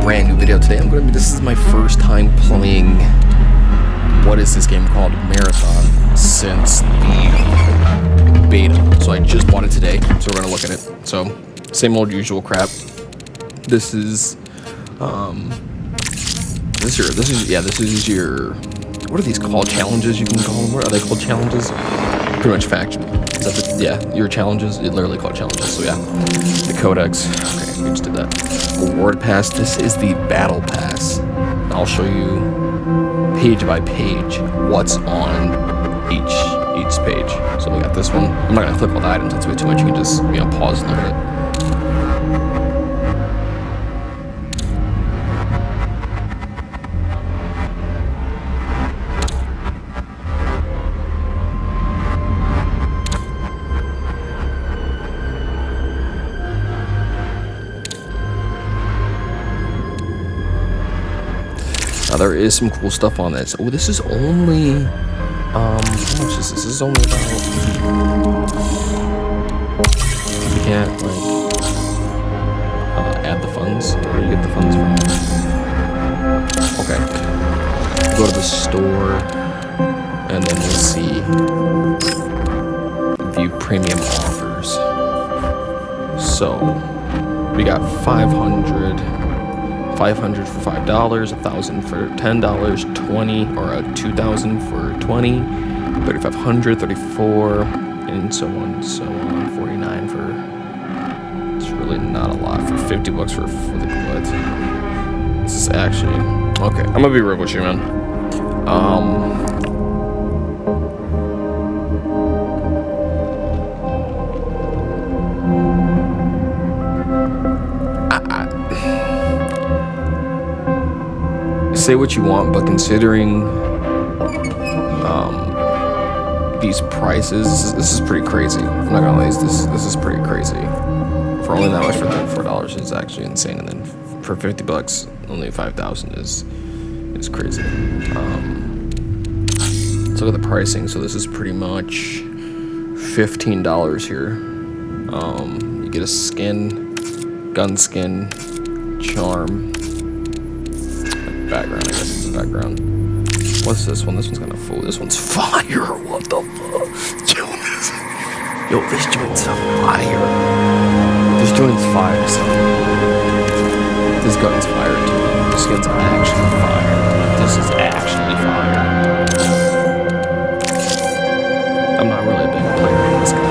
brand new video. Today this is my first time playing, what is this game called? Marathon, since the beta. So I just bought it today, so we're gonna look at it. So, same old usual crap. This is your, what are these called? Challenges, you can call them. What are they called? Challenges? Pretty much faction. Your challenges, it literally called challenges. So yeah, the codex. Okay, we just did that. Award pass. This is the battle pass. I'll show you page by page what's on each page. So we got this one. I'm not gonna click all the items. That's way too much. You can just pause and look at it. Now there is some cool stuff on this. Oh, this is only, how much is this? This is only about, you can't, add the funds. Where do you get the funds from? Okay. Go to the store, and then we'll see, view premium offers. So, we got 500 for $5, 1,000 for $10, 20 or 2,000 for 20, 3,500, 34, and so on, 49 for. It's really not a lot for 50 bucks for the goods. This is actually okay. I'm gonna be real with you, man. Say what you want, but considering these prices, this is pretty crazy. I'm not gonna lie, this is pretty crazy. For only that much for $34 is actually insane, and then for 50 bucks, only 5,000 is crazy. Let's look at the pricing. So this is pretty much $15 here. You get a skin, gun skin, charm. Background, I guess it's a background. What's this one? This one's kind of full. This one's fire. What the fuck? Yo, this joint's fire. This joint's fire, son. This gun's fire, too. This gun's actually fire. This is actually fire. I'm not really a big player in this gun.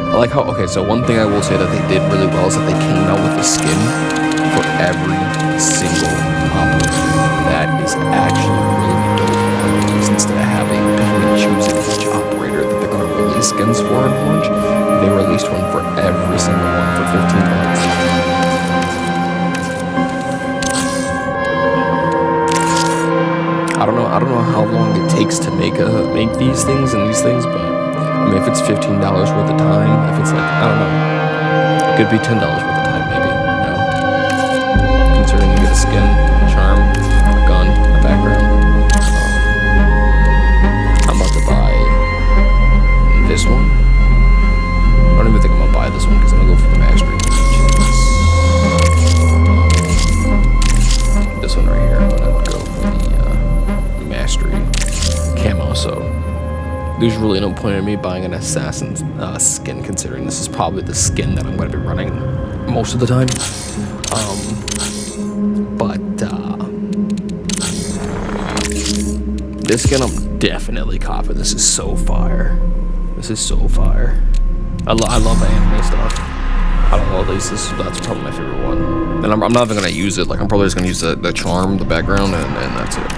I like how, okay, so one thing I will say that they did really well is that they came out with a skin for every single operator. That is actually really dope. Instead of having picking and choosing which operator that they're going to release skins for in launch, they released one for every single one for 15 bucks. I don't know how long it takes to make these things, but I mean, if it's $15 worth of time, if it's like, I don't know, it could be $10 worth of time, maybe, considering you get a skin, a charm, a gun, a background. I'm about to buy this one. I don't even think I'm gonna buy this one because I'm gonna go for the mastery. This one right here, I'm gonna go for the mastery camo, so there's really no point in me buying an assassin's skin, considering this is probably the skin that I'm going to be running most of the time. This skin I'm definitely copping. This is so fire. This is so fire. I love the anime stuff. I don't know, at least that's probably my favorite one. And I'm not even going to use it. Like, I'm probably just going to use the charm, the background, and that's it.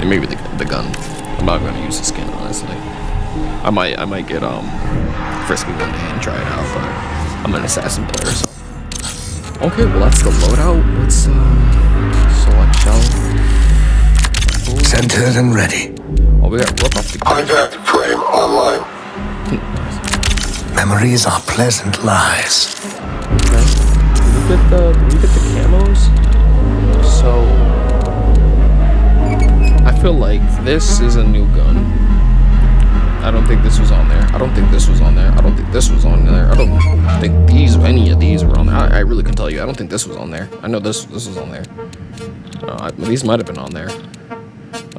And maybe the gun. I'm not going to use the skin, honestly. I might get frisky one day and try it out, but I'm an assassin player, so. Okay, well that's the loadout. Let's select shell. Centered and ready. Oh, we got rope off the Contact frame online. Memories are pleasant lies. Okay. Did we get the camos? So I feel like this is a new gun. I don't think this was on there. I don't think this was on there. I don't think this was on there. I don't think these were really couldn't tell you. I don't think this was on there. I know this was on there. These might have been on there.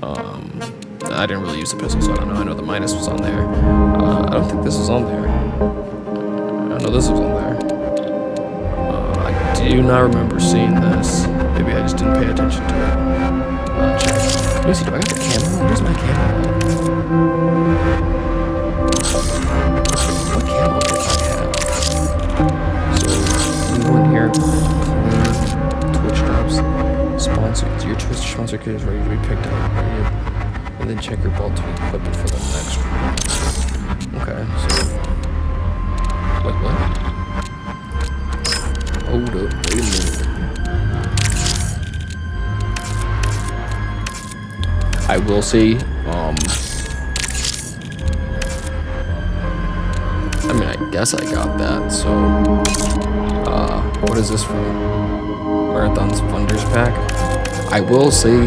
I didn't really use the pistol, so I don't know. I know the minus was on there. I don't think this was on there. I know this was on there. I do not remember seeing this. Maybe I just didn't pay attention to it. Check. Let me see, do I got the camera? Where's my camera? What camera did I have? So, we go in here, Twitch drops, sponsors. Your Twitch sponsor kit is ready to be picked up. And then check your belt to equip it for the next one. Okay, so... Wait, what? Hold up, wait a minute. I will say, I mean, I guess I got that, so, what is this from? Marathon's Funders Pack? I will say,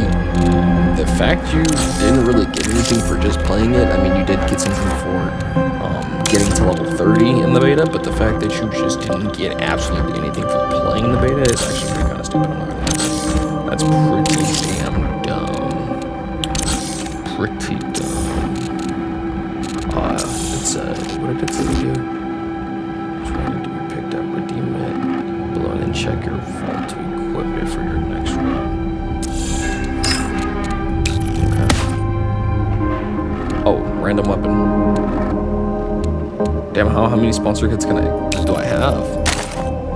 the fact you didn't really get anything for just playing it, I mean, you did get something for, getting to level 30 in the beta, but the fact that you just didn't get absolutely anything for playing the beta is actually pretty kind of stupid, I'm not gonna lie. That's pretty damn dumb. Pretty dumb. It said, what did it say to do? Trying to be picked up, redeem it, below, and then check your vault to equip it for your next run. Okay. Oh, random weapon. Damn, how many sponsor kits do I have?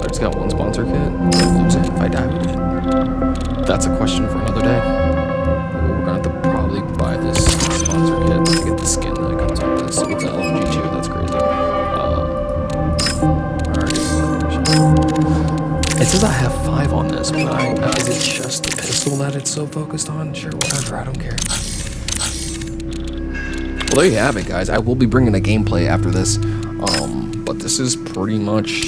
I just got one sponsor kit. I'll lose it if I die with it. That's a question for another day. We're gonna have to probably buy this sponsor kit to get the skin that comes with this. It's an LMG2, that's crazy. Alright. It says I have 5 on this, but is it just the pistol that it's so focused on? Sure, whatever, I don't care. Well, there you have it, guys. I will be bringing a gameplay after this. But this is pretty much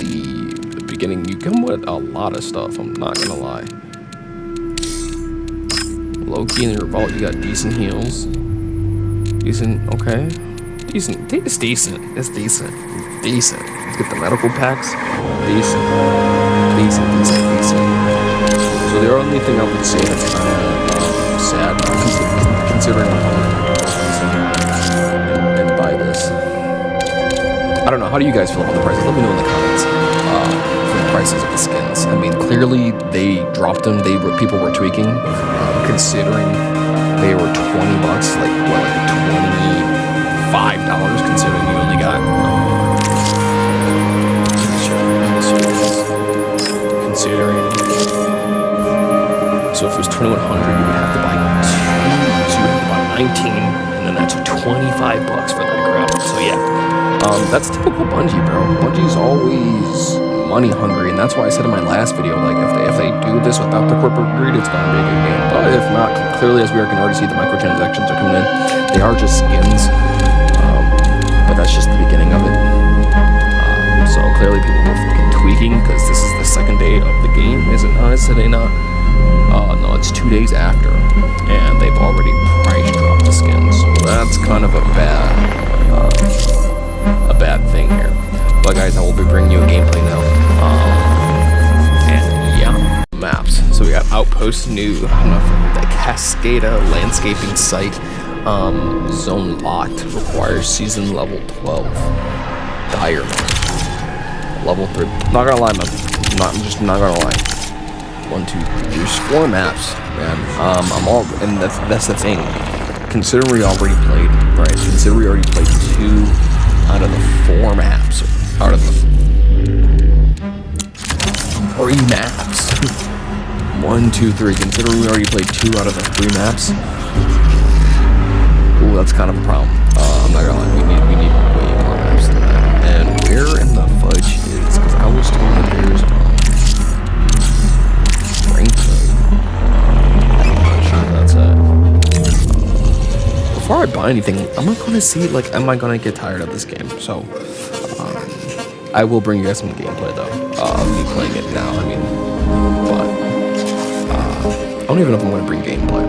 the beginning. You come with a lot of stuff, I'm not gonna lie. Low-key in your vault, you got decent heals. Decent, okay. Decent, it's decent. It's decent. Decent. Let's get the medical packs. Decent. Decent. So the only thing I would say that's kind of sad, considering and buy this. I don't know, how do you guys feel about the prices? Let me know in the comments for the prices of the skins. I mean, clearly they dropped them. People were tweaking, considering they were $20, like what, like $25, considering you only got. Considering, so if it was $2,100, you would have to buy 2. So you would have to buy 19, and then that's $25 for that crap. So yeah. That's typical Bungie, bro. Bungie's always money hungry, and that's why I said in my last video, like, if they do this without the corporate greed, it's gonna be a good game. But if not, clearly, as we can already see, the microtransactions are coming in. They are just skins, but that's just the beginning of it. So clearly, people were fucking tweaking because this is the second day of the game, is it not? Is today not? No, it's 2 days after, and they've already price dropped the skins. So that's kind of a bad thing here. But guys, I will be bringing you a gameplay now. And yeah, maps. So we got Outpost New, I don't know if the Cascada landscaping site. Zone locked, requires season level 12. Direman. Level 3. Not gonna lie, man. I'm just not gonna lie. 1, 2, 3. There's 4 maps, man. I'm all, and that's the thing. Consider we already played, right? Consider we already played 2 out of the 4 maps. Out of the 3 maps. 1, 2, 3. Consider we already played 2 out of the 3 maps. Ooh, that's kind of a problem. I'm not gonna lie. We need way more maps than that. And where in the fudge is? Because I was told that there's Frankfurt. I'm not sure that's it. Before I buy anything, I'm not gonna see, like, am I gonna get tired of this game? So, I will bring you guys some gameplay though. Me playing it now, I mean, but I don't even know if I'm gonna bring gameplay.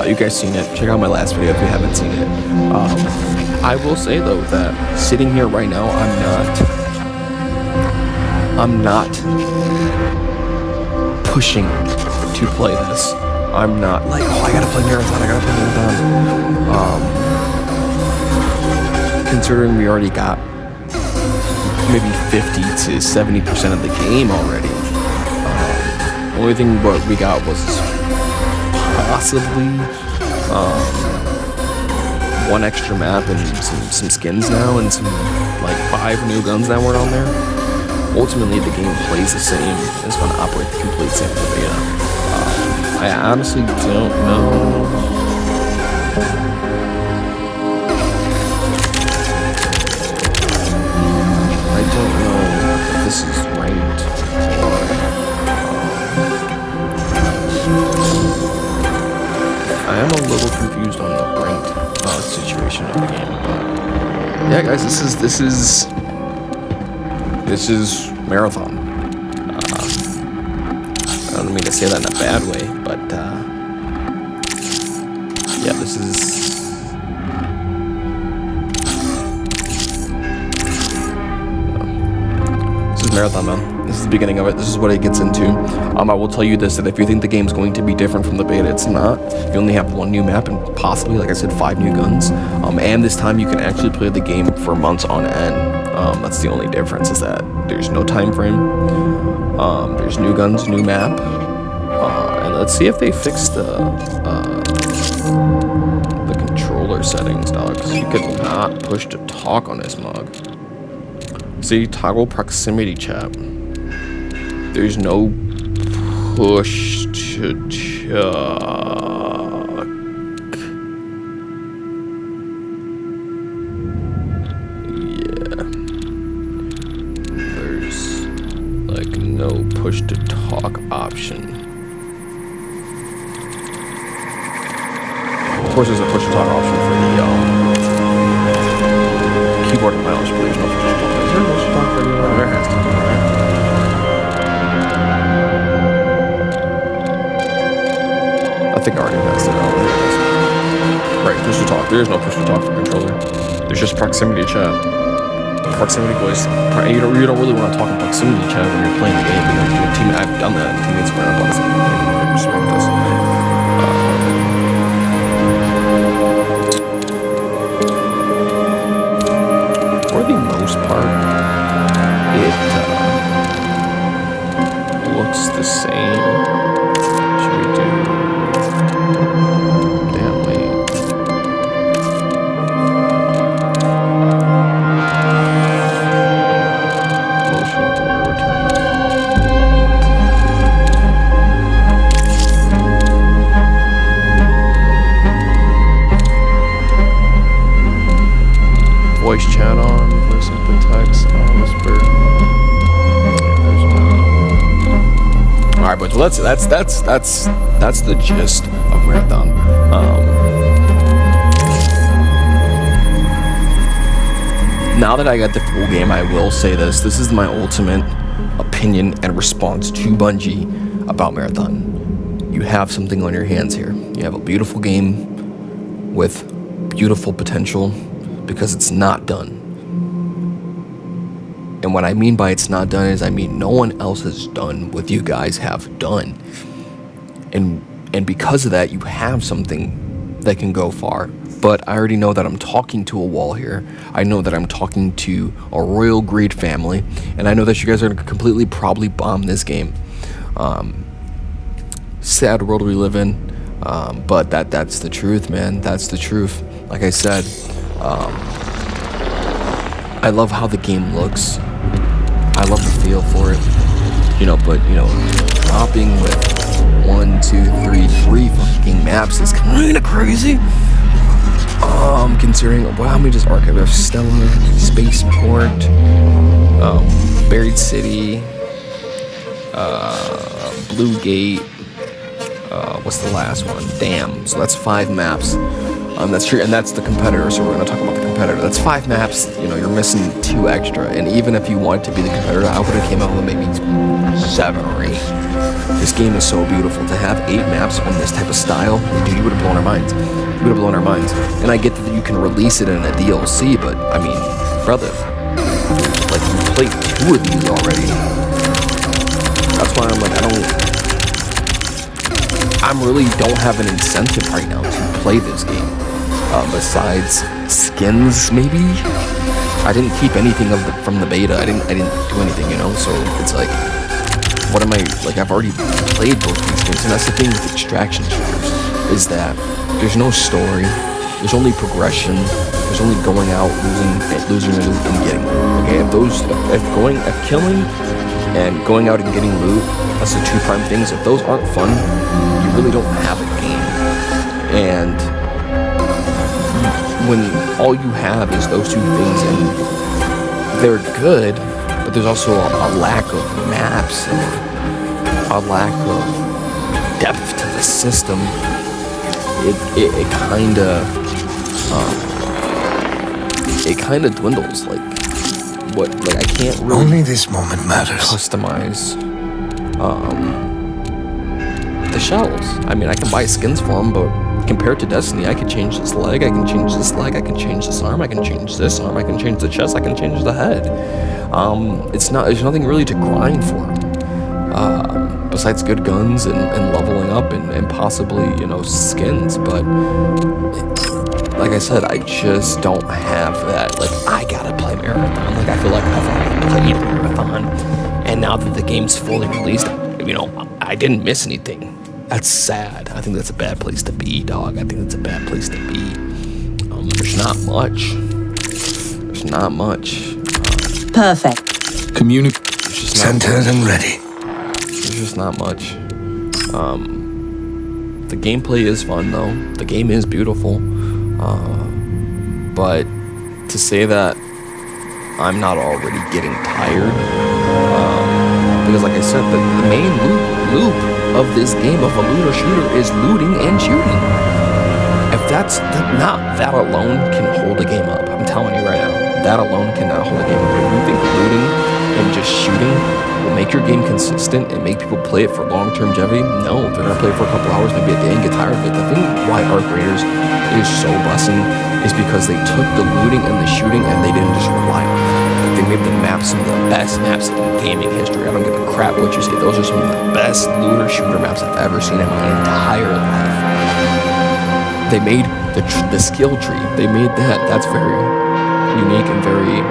You guys seen it? Check out my last video if you haven't seen it. I will say though that sitting here right now, I'm not pushing to play this. I'm not like, oh, I gotta play Marathon, considering we already got maybe 50 to 70% of the game already. The only thing what we got was possibly one extra map and some skins now and some like 5 new guns that weren't on there. Ultimately, the game plays the same. It's going to operate the complete same way. I honestly don't know. I don't know if this is ranked or I am a little confused on the ranked situation of the game. But yeah, guys, this is Marathon. I don't mean to say that in a bad way, but yeah, this is Marathon, man. This is the beginning of it. This is what it gets into. I will tell you this, that if you think the game's going to be different from the beta, it's not. You only have 1 new map and possibly, like I said, 5 new guns. And this time you can actually play the game for months on end. That's the only difference, is that there's no time frame. There's new guns, new map. And let's see if they fix the controller settings, dog. Because you could not push to talk on this mug. See, toggle proximity chat. There's no push to talk. Yeah. There's like no push to talk option. Of course, there's a push to talk option for the keyboard and mouse, but there's no push to talk. Is there a push to talk for the there has to be, right? I think I already passed it out. Right, push to talk. There is no push to talk for controller. There's just proximity chat. Proximity voice. You don't really want to talk in proximity chat when you're playing the game because your team. I've done that. Teammates run up on us. For the most part, it looks the same. Should we do? Damn, wait. Motion blur return. Voice chat on, voice input text, whisper. Alright, but that's the gist of Marathon. Now that I got the full game, I will say this. This is my ultimate opinion and response to Bungie about Marathon. You have something on your hands here. You have a beautiful game with beautiful potential because it's not done. And what I mean by it's not done is I mean no one else has done what you guys have done. And because of that, you have something that can go far. But I already know that I'm talking to a wall here. I know that I'm talking to a royal grade family. And I know that you guys are going to completely probably bomb this game. Sad world we live in. But that's the truth, man. That's the truth. Like I said, I love how the game looks. I love the feel for it, but dropping with 1, 2, 3 fucking maps is kind of crazy. Considering, wow, let me just archive. We have Stella, Spaceport, Buried City, Blue Gate. What's the last one? Damn. So that's 5 maps. That's true, and that's the competitor. So we're gonna talk about the competitor. That's 5 maps. You're missing 2 extra. And even if you want to be the competitor, I would have came out with maybe 7 or 8. This game is so beautiful. To have 8 maps on this type of style, dude, you would have blown our minds. You would have blown our minds. And I get that you can release it in a DLC, but I mean, brother, like you played 2 of these already. That's why I'm like, I really don't have an incentive right now to play this game. Besides skins, maybe. I didn't keep anything from the beta. I didn't do anything, you know. So it's like, what am I like? I've already played both these games, and that's the thing with extraction shooters is that there's no story. There's only progression. There's only going out, losing loot, and getting loot. Okay, if killing and going out and getting loot, that's the two prime things. If those aren't fun, you really don't have a game. And when all you have is those two things, and they're good, but there's also a lack of maps and a lack of depth to the system. It kind of dwindles. Like I can't really Only this moment matters. customize the shells. I mean, I can buy skins for them, but compared to Destiny, I can change this leg, I can change this leg, I can change this arm, I can change this arm, I can change the chest, I can change the head. There's nothing really to grind for. Besides good guns and leveling up and possibly, you know, skins, but like I said, I just don't have that, like, I gotta play Marathon. Like, I feel like I've already played Marathon, and now that the game's fully released, you know, I didn't miss anything. That's sad. I think that's a bad place to be, dog. I think that's a bad place to be. There's not much. There's not much. Perfect. Centered and ready. There's just not much. The gameplay is fun, though. The game is beautiful. But to say that I'm not already getting tired, because like I said, the main loop of this game of a looter shooter is looting and shooting. If that alone can hold a game up, I'm telling you right now, that alone cannot hold a game up. If you think looting and just shooting will make your game consistent and make people play it for long-term longevity, no, they're gonna play it for a couple hours, maybe a day, and get tired of it. The thing why Arc Raiders is so bussin' is because they took the looting and the shooting and they didn't just rely on it. They made the maps some of the best maps in gaming history. I don't give a crap what you say. Those are some of the best looter shooter maps I've ever seen in my entire life. They made the skill tree. They made that. That's very unique and very.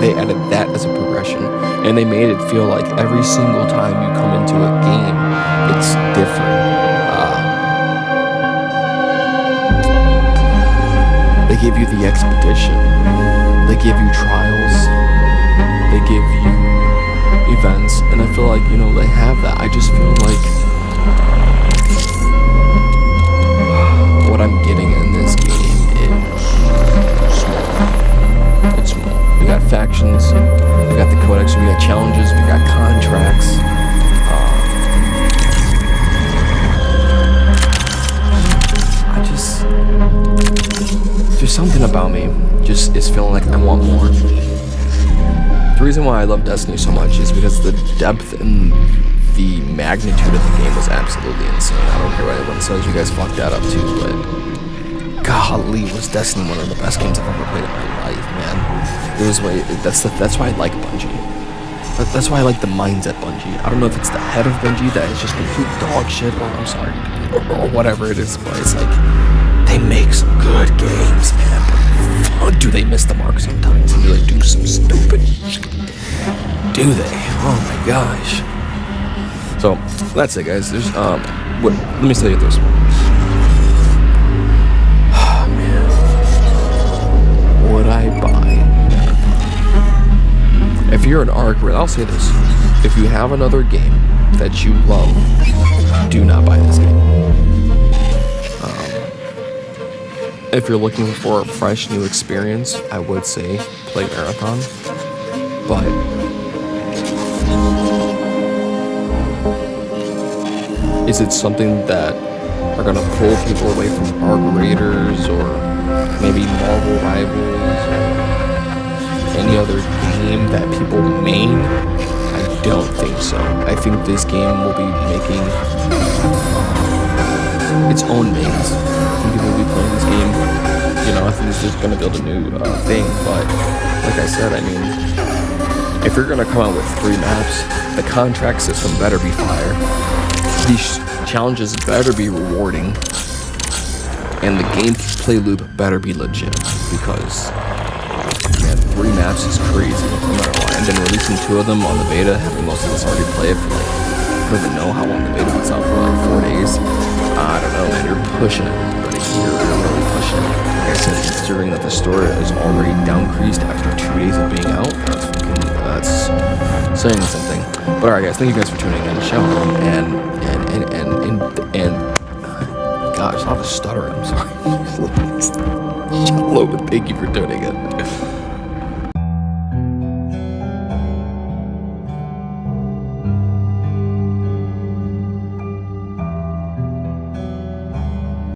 They added that as a progression, and they made it feel like every single time you come into a game, it's different. They give you the expedition. They give you trials. They give you events, and I feel like, you know, they have that. I just feel like what I'm getting in this game is small. It's small. We got factions, we got the codex, we got challenges, we got contracts. There's something about me just is feeling like I want more. The reason why I love Destiny so much is because the depth and the magnitude of the game was absolutely insane. I don't care what anyone says, you guys fucked that up too, but golly, was Destiny one of the best games I've ever played in my life, man. That's why I like Bungie. That's why I like the minds at Bungie. I don't know if it's the head of Bungie that is just complete dog shit, or I'm sorry, or whatever it is, but it's like, they make some good games, man, but do they miss the mark sometimes? And do they do some stupid shit? Do they? Oh my gosh. So, that's it, guys. There's, let me tell you this. Oh, man. Would I buy? If you're an Arc Raid, I'll say this. If you have another game that you love, do not buy this game. If you're looking for a fresh new experience, I would say play Marathon. But is it something that are gonna pull people away from Arc Raiders or maybe Marvel Rivals or any other game that people main? I don't think so. I think this game will be making its own mains. I think people will be playing this game. You know, I think it's just gonna build a new thing. But like I said, I mean, if you're gonna come out with 3 maps, the contract system better be fire. These challenges better be rewarding, and the gameplay loop better be legit, because man, 3 maps is crazy. I'm not gonna lie. And then releasing 2 of them on the beta, having most of us already play it for like, I don't even know how long the beta was out for, like 4 days. I don't know, man. You're pushing it, buddy. You're really pushing it. Like I said, considering that the story is already downcreased after 2 days of being out, that's saying something. But alright, guys, thank you guys for tuning in. Shout out and gosh, a lot of stuttering. I'm sorry. Hello, thank you for tuning in.